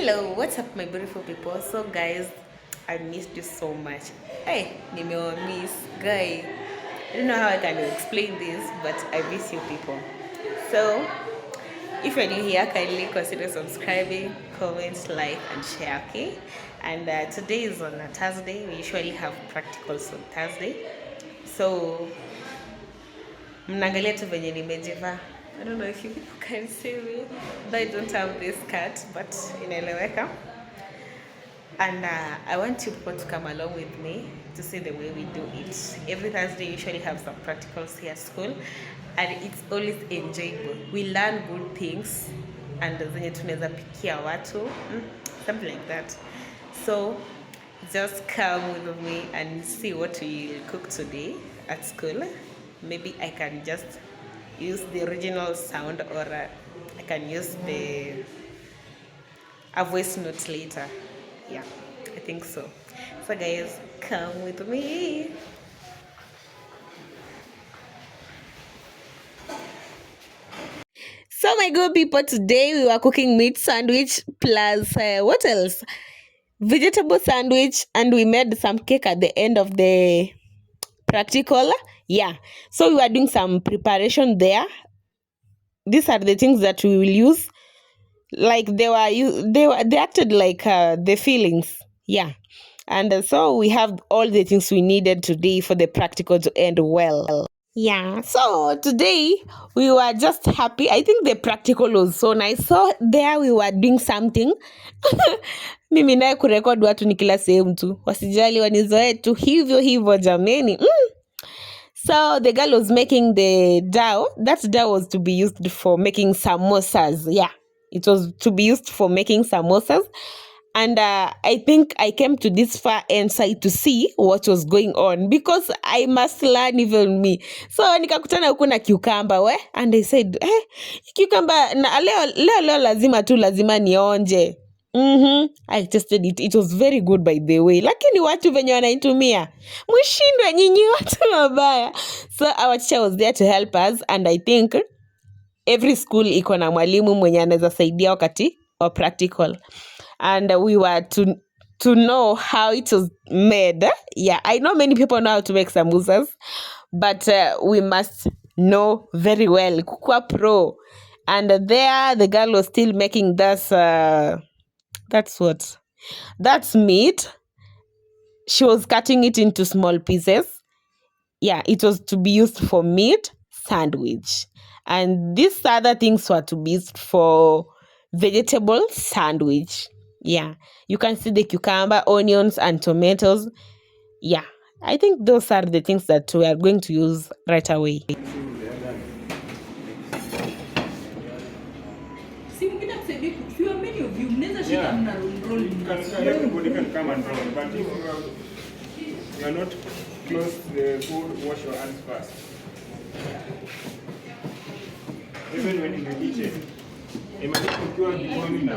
Hello, what's up my beautiful people? So guys, I missed you so much. Hey, miss guy. I don't know how I can explain this, but I miss you people. So if you're new here, kindly consider subscribing, comment, like, and share, okay? And today is on a Thursday. We usually have practicals on Thursday. So mnaangalia tu venye nimejivaa. I don't know if you people can see me, though I don't have this cut, but inaeleweka. And I want you people to come along with me to see the way we do it. Every Thursday, we usually have some practicals here at school, and it's always enjoyable. We learn good things, and zenye tunaweza pikia watu, something like that. So just come with me and see what we cook today at school. Maybe I can just use the original sound, or I can use a voice note later. Yeah, I think so. So guys, come with me. So my good people, today we were cooking meat sandwich plus what else? Vegetable sandwich, and we made some cake at the end of the practical. Yeah, so we were doing some preparation there. These are the things that we will use. Like they acted like the feelings. Yeah. And so we have all the things we needed today for the practical to end well. Yeah, so today we were just happy. I think the practical was so nice. So there we were doing something. Mimi naye kurekod watu ni kila sehemu tu. Wasijali wanizoe tu hivyo hivyo jameni. So the girl was making the dough. That dough was to be used for making samosas. Yeah, it was to be used for making samosas. And I think I came to this far end side to see what was going on, because I must learn even me. So nikakutana huku na cucumber and I said, cucumber na leo lazima nionje. I tested it. It was very good by the way. Lakini watu venye wanaitumia, mshindwe nyinyi watu mabaya. So our teacher was there to help us, and I think every school iko na mwalimu mwenye anaweza saidia wakati wa practical. And we were to know how it was made. Yeah, I know many people know how to make samosas, but we must know very well. Kukua pro. And there the girl was still making this that's meat. She was cutting it into small pieces. Yeah, it was to be used for meat sandwich. And these other things were to be used for vegetable sandwich. Yeah, you can see the cucumber, onions, and tomatoes. Yeah, I think those are the things that we are going to use right away. Everybody can come and roll, but if you are not close to the food, wash your hands first. Even when in the kitchen, imagine ukiwa jikoni na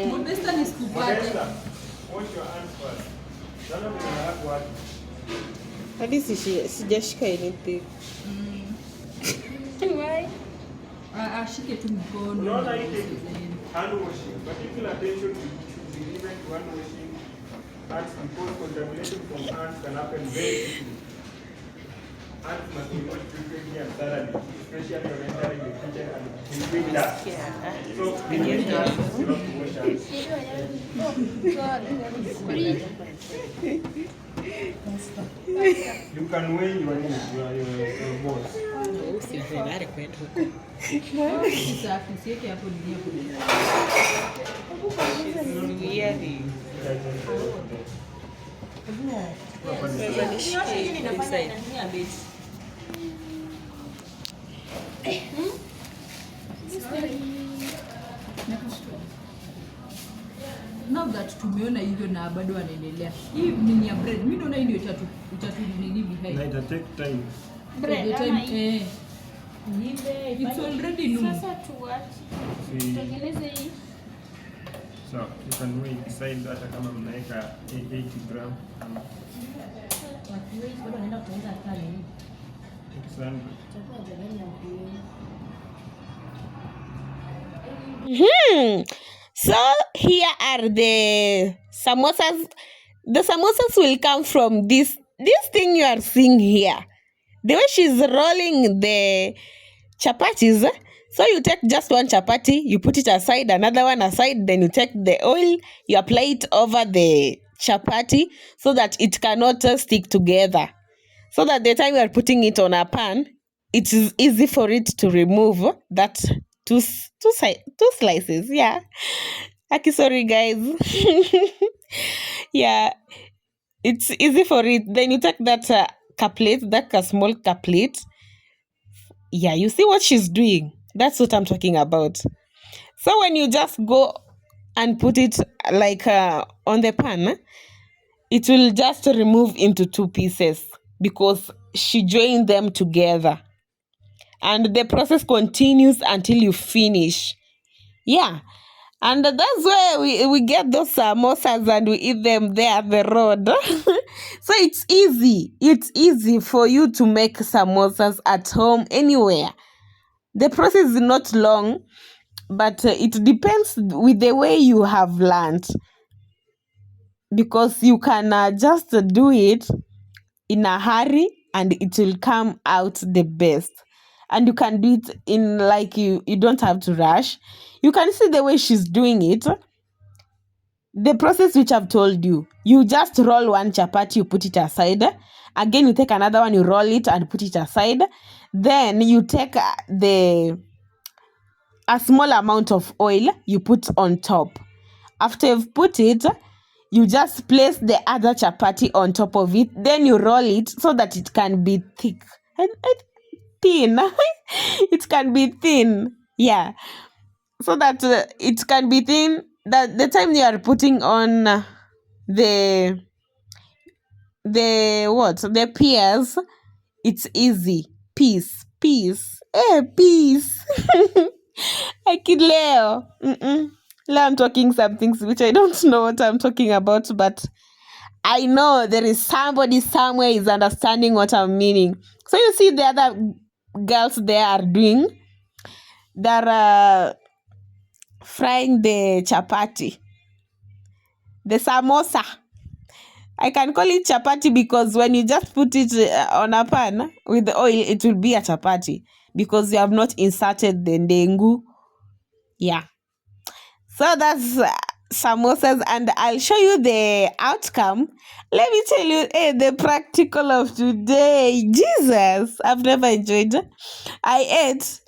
Modesta nisikupate. Wash your hands first. Sana kuna hapo watu. Hadi sijashika anything. Why? Ashike tu mkono. Unaona hii hand washing, particular attention should be given to hand washing hands, because contamination from hands can happen very quickly. Hands must be washed frequently and thoroughly, especially when entering the kitchen and between that. So when you wash hands, you have to wash hands. You can weigh your boss. Now that tumeona hivyo na bado wanaendelea. Hii ni ya bread. Mimi naona hii ndio itatu nini behind. It take time. Bread time it's already noon. Sasa tutengeneze hii. So you can weigh decide hata kama mnaweka 80 gram ama Watu bado wanaenda kutengeneza tani hii. 600. Chakula jamani ya So here are the samosas. The samosas will come from this thing you are seeing here. The way she's rolling the chapatis. So you take just one chapati, you put it aside, another one aside, then you take the oil, you apply it over the chapati so that it cannot stick together. So that the time you are putting it on a pan, it is easy for it to remove that two slices. Yeah. Aki, sorry guys. Yeah, it's easy for it. Then you take that cuplet, that small cuplet. Yeah, you see what she's doing. That's what I'm talking about. So when you just go and put it like on the pan, it will just remove into 2 pieces because she joined them together. And the process continues until you finish. Yeah. And that's where we get those samosas and we eat them there at the road. So it's easy. It's easy for you to make samosas at home anywhere. The process is not long, but it depends with the way you have learned. Because you can just do it in a hurry and it will come out the best. And you can do it in like you don't have to rush. You can see the way she's doing it. The process which I've told you. You just roll one chapati, you put it aside. Again, you take another one, you roll it and put it aside. Then you take a small amount of oil, you put on top. After you've put it, you just place the other chapati on top of it. Then you roll it so that it can be thick and thin. It can be thin. Yeah. So that it can be thin. That the time you are putting on the pears, it's easy. Peace. Peace. I kid Leo. Leo, I'm talking some things which I don't know what I'm talking about, but I know there is somebody somewhere is understanding what I'm meaning. So you see the other girls there are doing. They're frying the chapati. The samosa. I can call it chapati because when you just put it on a pan with the oil, it will be a chapati because you have not inserted the ndengu. Yeah. So that's samosas, and I'll show you the outcome. Let me tell you, the practical of today. Jesus, I've never enjoyed. I ate.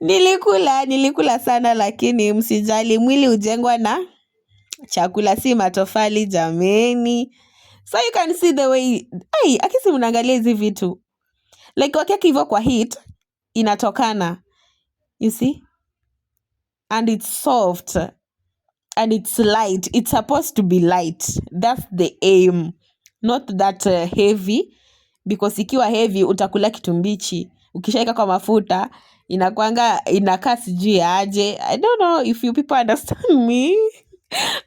Nilikula sana, lakini msijali, mwili ujengwa na chakula, si matofali jameni. So you can see the way, akisi mnaangalia hizi vitu. Like wakiweka hivyo kwa heat, inatokana. You see? And it's soft. And it's light. It's supposed to be light. That's the aim. Not that heavy. Because ikiwa heavy, utakula kitu mbichi. Ukishaika kwa mafuta, inakaa sijui aje. I don't know if you people understand me.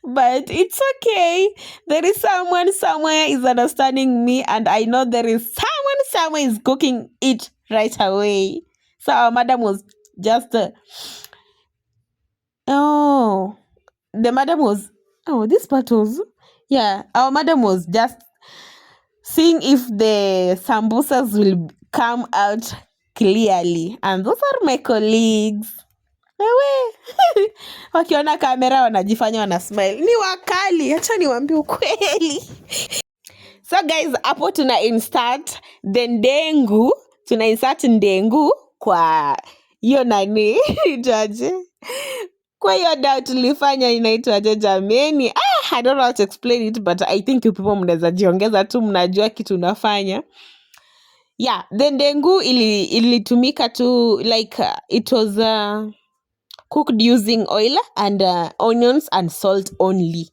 But it's okay. There is someone somewhere is understanding me. And I know there is someone somewhere is cooking it right away. So our madam was just... the madam was... this part was... Yeah, our madam was just seeing if the sambusas will come out clearly. And those are my colleagues. Wakiona kamera wanajifanya wana smile. Ni wakali, acha niwaambie ukweli. So guys, hapo tuna insert the ndengu. Tuna insert ndengu kwa hiyo nani jaje. Kwa hiyo dawa tulifanya inaitwaje jameni. I don't know how to explain it, but I think you people mnaweza jiongeza tu, mnajua kitu unafanya. Yeah, the ndengu ilitumika tu like it was cooked using oil and onions and salt only.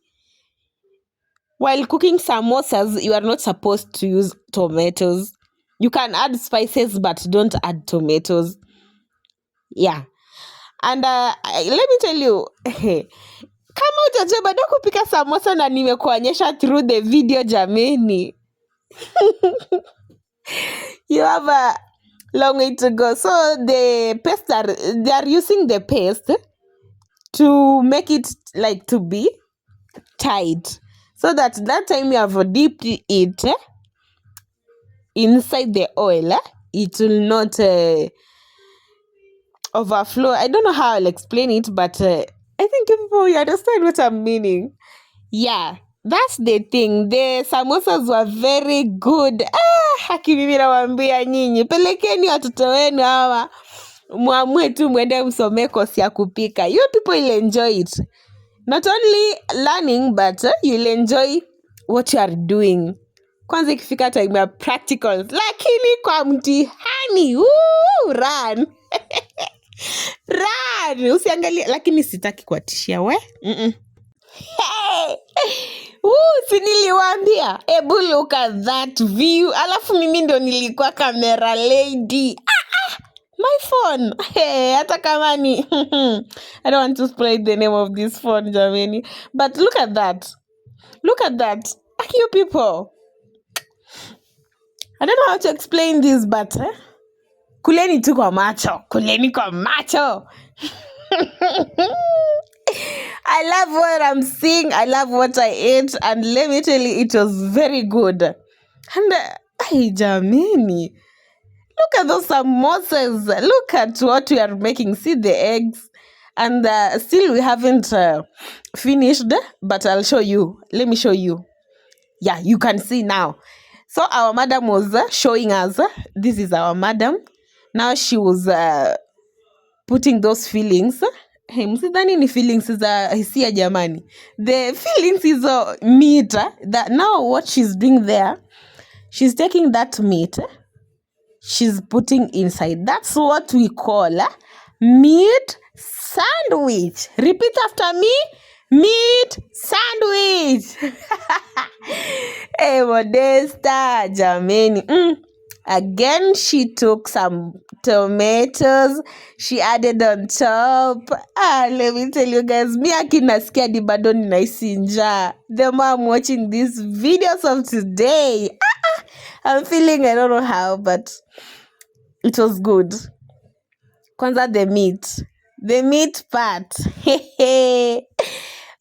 While cooking samosas, you are not supposed to use tomatoes. You can add spices, but don't add tomatoes. Yeah. And let me tell you, kama utaje bado kupika samosa na nimekuonyesha through the video jameni. You have long way to go. So the paste they are using the paste to make it like to be tight, so that time you have dipped it inside the oil, it will not overflow. I don't know how I'll explain it, but I think people you understand what I'm meaning. Yeah, that's the thing. The samosas were very good. Haki mimi nawaambia nyinyi, pelekeni watoto wenu hawa, muamue tu mwende msomee kosi ya kupika. You people will enjoy it. Not only learning, but you'll enjoy what you are doing. Kwanza ikifika time ya practicals, lakini kwa mtihani, run. Run, usiangalie, lakini sitaki kuatishia we. Hey! Si niliwaambia, ebu look at that view. Alafu mimi ndo nilikuwa camera lady. My phone. Hey, hata kama ni I don't want to spoil the name of this phone, jamani. But look at that. Look at that. You people. I don't know how to explain this, but kuleni tu kwa macho. Kuleni kwa macho. I love what I'm seeing. I love what I ate. And let me tell you, it was very good. And, jamani. Look at those samosas. Look at what we are making. See the eggs. And still we haven't finished. But I'll show you. Let me show you. Yeah, you can see now. So our madam was showing us. This is our madam. Now she was putting those fillings. Hey, msidhani ni feelings za hisia jamani. The feelings is meat. That now what she's doing there, she's taking that meat, she's putting inside. That's what we call meat sandwich. Repeat after me. Meat sandwich. Hey, Modesta, jamani. Again, she took some tomatoes. She added on top. Let me tell you guys, me akinasikia di bado ninahisi njaa. The more I'm watching these videos of today, I'm feeling, I don't know how, but it was good. Kwanza the meat part.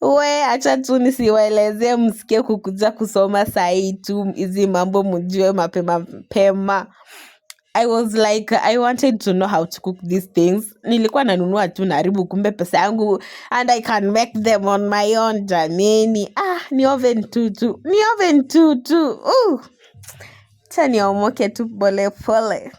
We, acha tu nisiwaelezee msikie kukuja kusoma sahi tu hizi mambo mjue mapema. I was like, I wanted to know how to cook these things. Nilikuwa nanunua tu naribu kumbe pesa yangu and I can make them on my own, jameni. Ni oven tutu. Acha niomoke tu pole pole.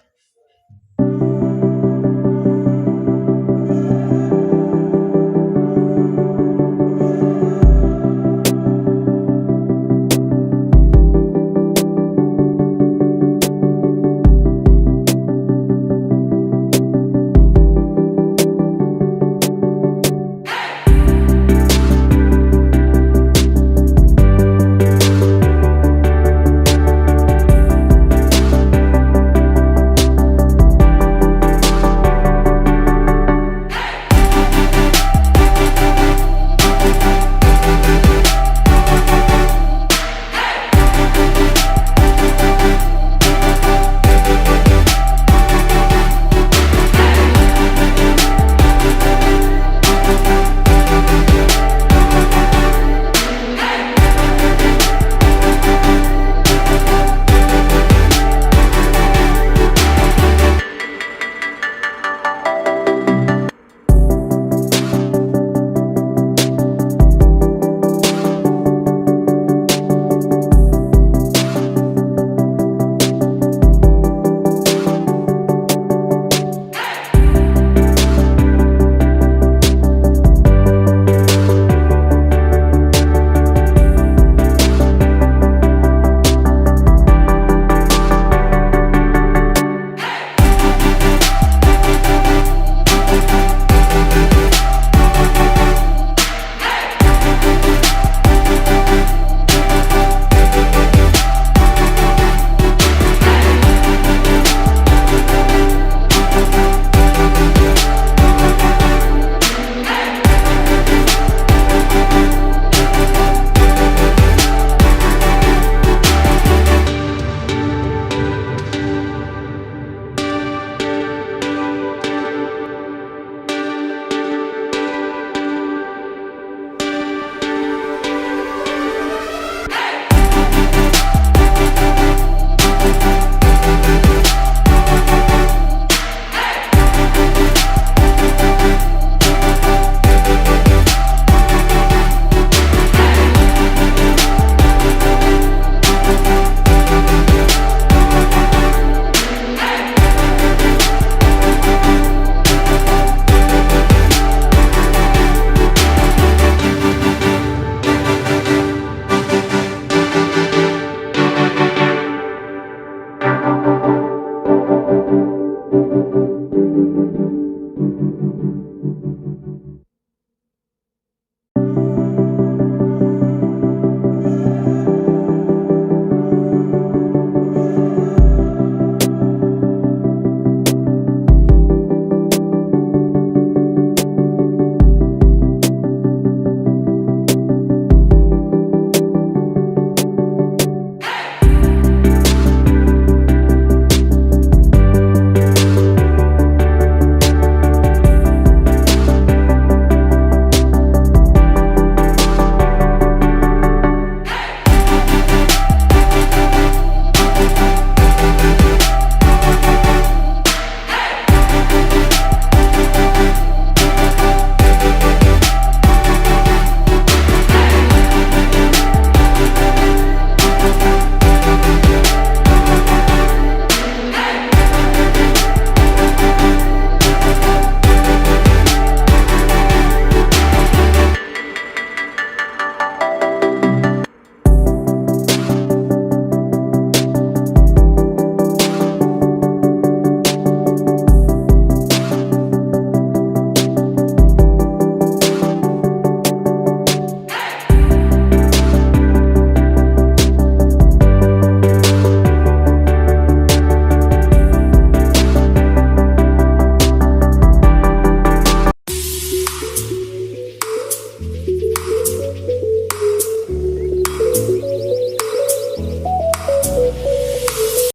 Bye.